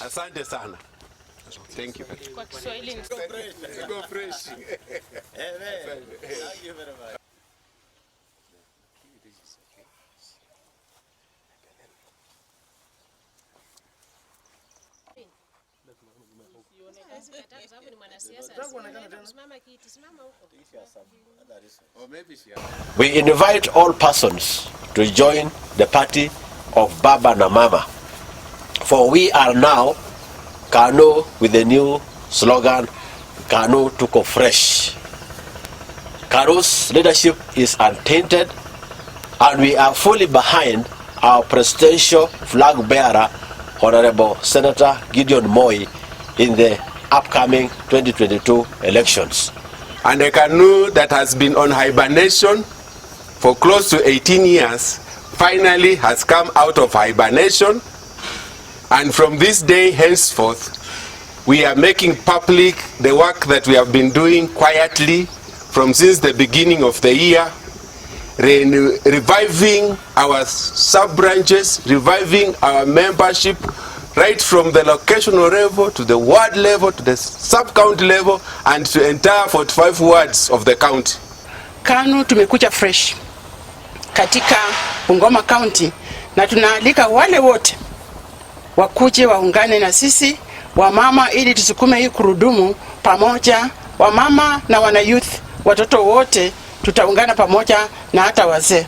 Asante sana. Thank you. Kwa Kiswahili Go fresh. Thank you very much. We invite all persons to join the party of Baba na Mama, for we are now KANU with the new slogan, KANU Tuko Fresh. KANU's leadership is untainted, and we are fully behind our presidential flag bearer, Honorable Senator Gideon Moi, in the upcoming 2022 elections. And a KANU that has been on hibernation for close to 18 years finally has come out of hibernation, and from this day henceforth we are making public the work that we have been doing quietly since the beginning of the year, reviving our sub-branches, reviving our membership, right from the locational level to the ward level to the sub-county level and to entire 45 wards of the county. KANU tumekuja fresh katika Bungoma County, na tunaalika wale wote wakuje waungane na sisi wamama, ili tusukume hii kurudumu pamoja. Wamama na wana youth, watoto wote tutaungana pamoja, na hata wazee.